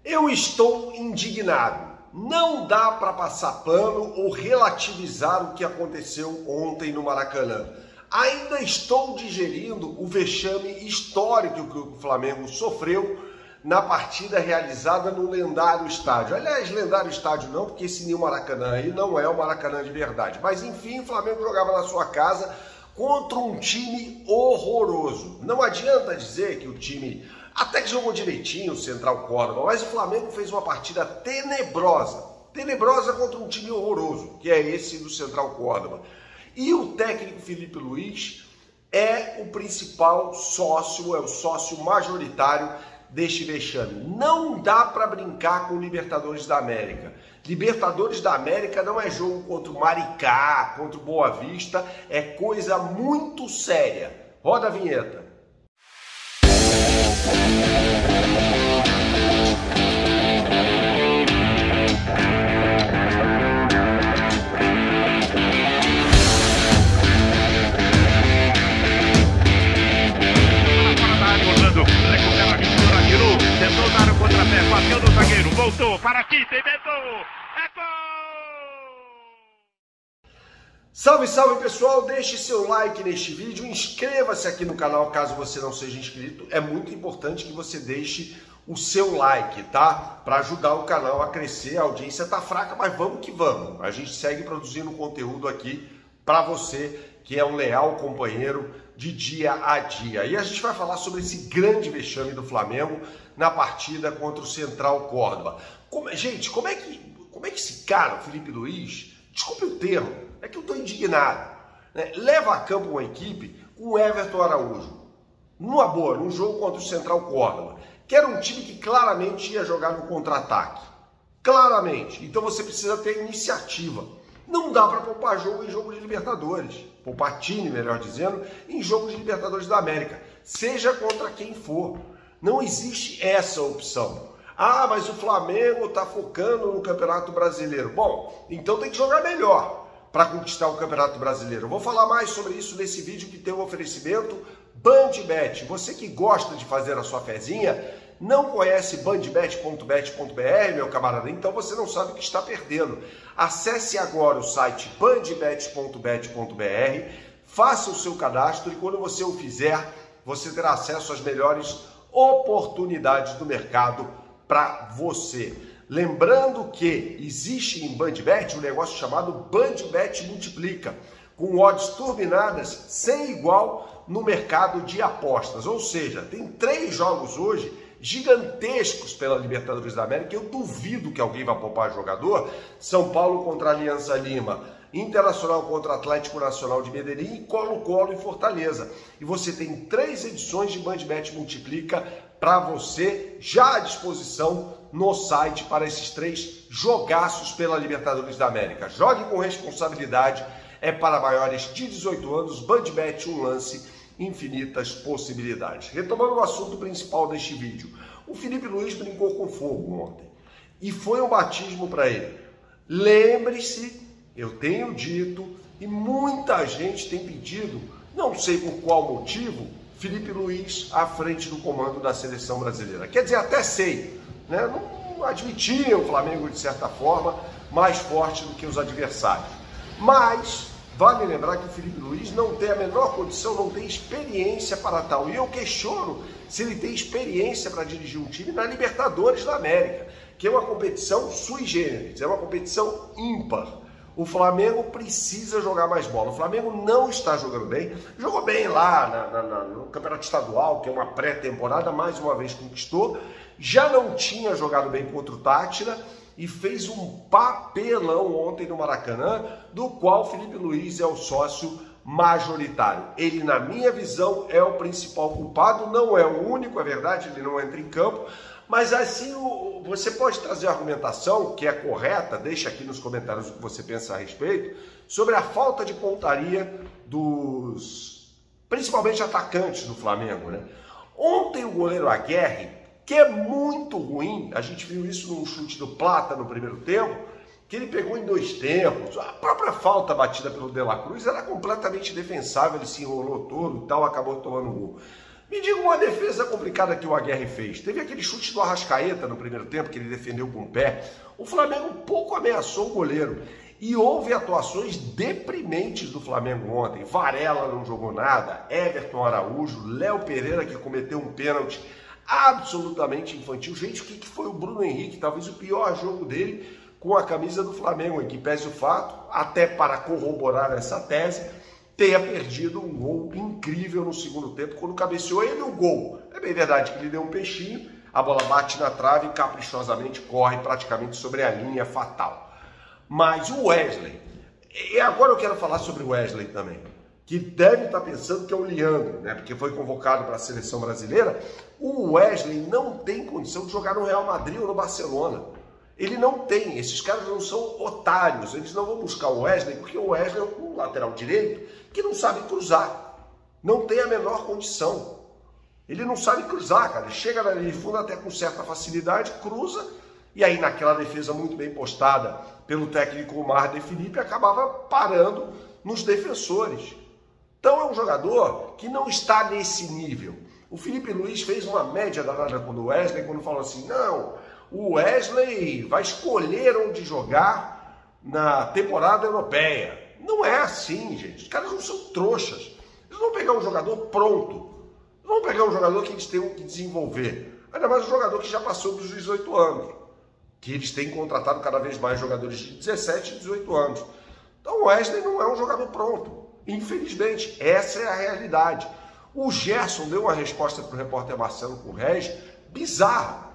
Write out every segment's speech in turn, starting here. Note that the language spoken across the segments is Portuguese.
Eu estou indignado. Não dá para passar pano ou relativizar o que aconteceu ontem no Maracanã. Ainda estou digerindo o vexame histórico que o Flamengo sofreu na partida realizada no lendário estádio. Aliás, lendário estádio não, porque esse New Maracanã aí não é o Maracanã de verdade. Mas enfim, o Flamengo jogava na sua casa contra um time horroroso. Não adianta dizer que o time até que jogou direitinho, o Central Córdoba, mas o Flamengo fez uma partida tenebrosa contra um time horroroso, que é esse do Central Córdoba. E o técnico Felipe Luiz é o principal sócio, é o sócio majoritário deste vexame. Não dá para brincar com Libertadores da América. Libertadores da América não é jogo contra o Maricá, contra o Boa Vista, é coisa muito séria. Roda a vinheta. Tentou dar o contrapé, bateu no zagueiro, voltou para aqui, tentou, é gol! Salve, salve pessoal, deixe seu like neste vídeo, inscreva-se aqui no canal caso você não seja inscrito, é muito importante que você deixe o seu like, tá? Para ajudar o canal a crescer, a audiência tá fraca, mas vamos que vamos, a gente segue produzindo conteúdo aqui para você que é um leal companheiro de dia a dia. E a gente vai falar sobre esse grande vexame do Flamengo na partida contra o Central Córdoba. Gente, como é que esse cara, o Felipe Luiz, desculpe o termo, é que eu estou indignado, né? Leva a campo uma equipe com o Everton Araújo, numa boa, num jogo contra o Central Córdoba, que era um time que claramente ia jogar no contra-ataque. Claramente. Então você precisa ter iniciativa. Não dá para poupar jogo em jogo de Libertadores. Poupar time, melhor dizendo, em jogo de Libertadores da América. Seja contra quem for. Não existe essa opção. Ah, mas o Flamengo está focando no Campeonato Brasileiro. Bom, então tem que jogar melhor para conquistar o Campeonato Brasileiro. Eu vou falar mais sobre isso nesse vídeo que tem um oferecimento BandBet. Você que gosta de fazer a sua fezinha, não conhece bandbet.bet.br, meu camarada, então você não sabe o que está perdendo. Acesse agora o site bandbet.bet.br, faça o seu cadastro e quando você o fizer, você terá acesso às melhores oportunidades do mercado para você. Lembrando que existe em BandBet um negócio chamado BandBet Multiplica, com odds turbinadas sem igual no mercado de apostas. Ou seja, tem 3 jogos hoje gigantescos pela Libertadores da América. Eu duvido que alguém vá poupar jogador. São Paulo contra Alianza Lima, Internacional contra Atlético Nacional de Medellín e Colo-Colo em Fortaleza. E você tem 3 edições de BandBet Multiplica para você já à disposição no site para esses 3 jogaços pela Libertadores da América. Jogue com responsabilidade, é para maiores de 18 anos, BandBet, um lance, infinitas possibilidades. Retomando o assunto principal deste vídeo, o Felipe Luiz brincou com fogo ontem e foi um batismo para ele. Lembre-se, eu tenho dito e muita gente tem pedido, não sei por qual motivo, Felipe Luiz à frente do comando da seleção brasileira. Quer dizer, até sei, né? Não admitia o Flamengo de certa forma mais forte do que os adversários. Mas vale lembrar que o Felipe Luiz não tem a menor condição, não tem experiência para tal. E eu questiono se ele tem experiência para dirigir um time na Libertadores da América, que é uma competição sui generis, é uma competição ímpar. O Flamengo precisa jogar mais bola. O Flamengo não está jogando bem. Jogou bem lá no Campeonato Estadual, que é uma pré-temporada, mais uma vez conquistou. Já não tinha jogado bem contra o Táchira e fez um papelão ontem no Maracanã, do qual o Felipe Luiz é o sócio majoritário. Ele, na minha visão, é o principal culpado, não é o único, é verdade, ele não entra em campo, mas assim, você pode trazer a argumentação, que é correta, deixa aqui nos comentários o que você pensa a respeito, sobre a falta de pontaria dos, principalmente atacantes do Flamengo, né? Ontem o goleiro Aguerre, que é muito ruim, a gente viu isso num chute do Plata no primeiro tempo, que ele pegou em 2 tempos, a própria falta batida pelo De La Cruz era completamente defensável, ele se enrolou todo e tal, acabou tomando um gol. Me diga uma defesa complicada que o Aguirre fez. Teve aquele chute do Arrascaeta no primeiro tempo, que ele defendeu com o pé. O Flamengo pouco ameaçou o goleiro. E houve atuações deprimentes do Flamengo ontem. Varela não jogou nada, Everton Araújo, Léo Pereira, que cometeu um pênalti absolutamente infantil. Gente, o que foi o Bruno Henrique? Talvez o pior jogo dele com a camisa do Flamengo, em que pese o fato, até para corroborar essa tese, tenha perdido um gol incrível no segundo tempo, quando cabeceou ele o gol. É bem verdade que ele deu um peixinho, a bola bate na trave e caprichosamente corre praticamente sobre a linha fatal. Mas o Wesley, e agora eu quero falar sobre o Wesley também, que deve estar pensando que é o Leandro, né? Porque foi convocado para a seleção brasileira. O Wesley não tem condição de jogar no Real Madrid ou no Barcelona. Ele não tem, esses caras não são otários, eles não vão buscar o Wesley, porque o Wesley é um lateral direito que não sabe cruzar, não tem a menor condição. Ele não sabe cruzar, cara, ele chega na linha de fundo até com certa facilidade, cruza, e aí naquela defesa muito bem postada pelo técnico Omar de Felipe, acabava parando nos defensores. Então é um jogador que não está nesse nível. O Felipe Luiz fez uma média danada com o Wesley, quando falou assim, não, o Wesley vai escolher onde jogar na temporada europeia. Não é assim, gente. Os caras não são trouxas. Eles vão pegar um jogador pronto. Eles vão pegar um jogador que eles têm que desenvolver. Ainda mais um jogador que já passou dos 18 anos. Que eles têm contratado cada vez mais jogadores de 17 e 18 anos. Então o Wesley não é um jogador pronto. Infelizmente, essa é a realidade. O Gerson deu uma resposta para o repórter Marcelo Corrêa bizarra.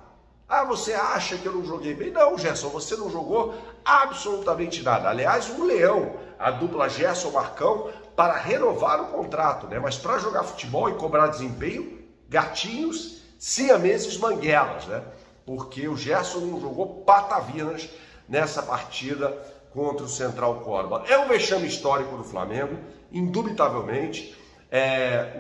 Ah, você acha que eu não joguei bem? Não, Gerson, você não jogou absolutamente nada. Aliás, um leão, a dupla Gerson-Marcão, para renovar o contrato, né? Mas para jogar futebol e cobrar desempenho, gatinhos, siameses, manguelas, né? Porque o Gerson não jogou patavinas nessa partida contra o Central Córdoba. É um vexame histórico do Flamengo, indubitavelmente.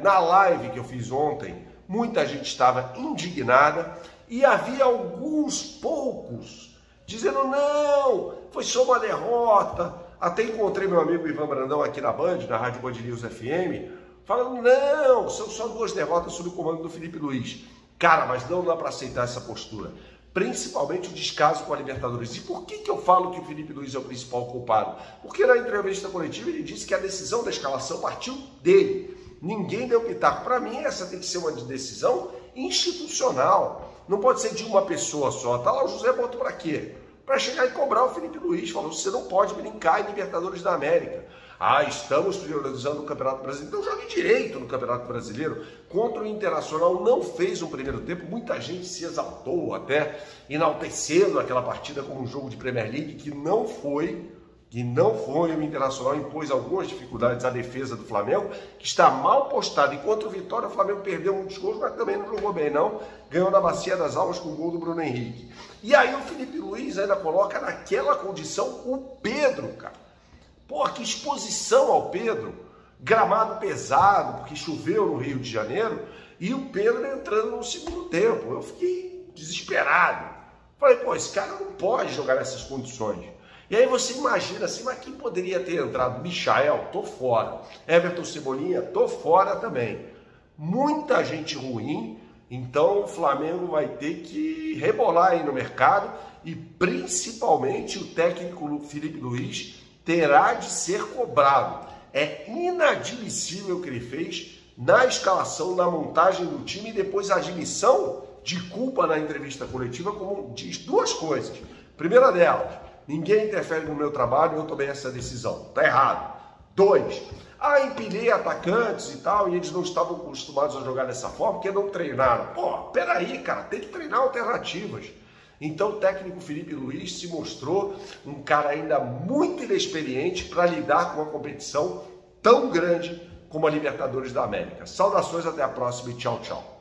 Na live que eu fiz ontem, muita gente estava indignada e havia alguns poucos dizendo, não, foi só uma derrota. Até encontrei meu amigo Ivan Brandão aqui na Band, na Rádio Band News FM, falando, não, são só 2 derrotas sob o comando do Felipe Luiz. Cara, mas não dá para aceitar essa postura. Principalmente o descaso com a Libertadores. E por que eu falo que o Felipe Luiz é o principal culpado? Porque na entrevista coletiva ele disse que a decisão da escalação partiu dele. Ninguém deu pitaco. Para mim, essa tem que ser uma decisão institucional. Não pode ser de uma pessoa só. Tá lá o José Boto para quê? Para chegar e cobrar o Felipe Luiz. Falou, você não pode brincar em Libertadores da América. Ah, estamos priorizando o Campeonato Brasileiro. Então jogue direito no Campeonato Brasileiro. Contra o Internacional não fez um primeiro tempo. Muita gente se exaltou até, enaltecendo aquela partida como um jogo de Premier League, que não foi. O Internacional impôs algumas dificuldades à defesa do Flamengo, que está mal postado. E contra o Vitória, o Flamengo perdeu muitos gols, mas também não jogou bem, não. Ganhou na bacia das almas com o gol do Bruno Henrique. E aí o Felipe Luiz ainda coloca naquela condição o Pedro, cara. Pô, que exposição ao Pedro. Gramado pesado, porque choveu no Rio de Janeiro, e o Pedro entrando no segundo tempo. Eu fiquei desesperado. Falei, pô, esse cara não pode jogar nessas condições. E aí você imagina assim, mas quem poderia ter entrado? Michael, tô fora. Everton Cebolinha, tô fora também. Muita gente ruim, então o Flamengo vai ter que rebolar aí no mercado e principalmente o técnico Felipe Luiz terá de ser cobrado. É inadmissível o que ele fez na escalação, na montagem do time e depois a admissão de culpa na entrevista coletiva, como diz 2 coisas. Primeira delas, ninguém interfere no meu trabalho, eu tomei essa decisão. Tá errado. 2, empilhei atacantes e tal, e eles não estavam acostumados a jogar dessa forma, porque não treinaram. Pô, peraí, cara, tem que treinar alternativas. Então o técnico Felipe Luiz se mostrou um cara ainda muito inexperiente para lidar com uma competição tão grande como a Libertadores da América. Saudações, até a próxima e tchau, tchau.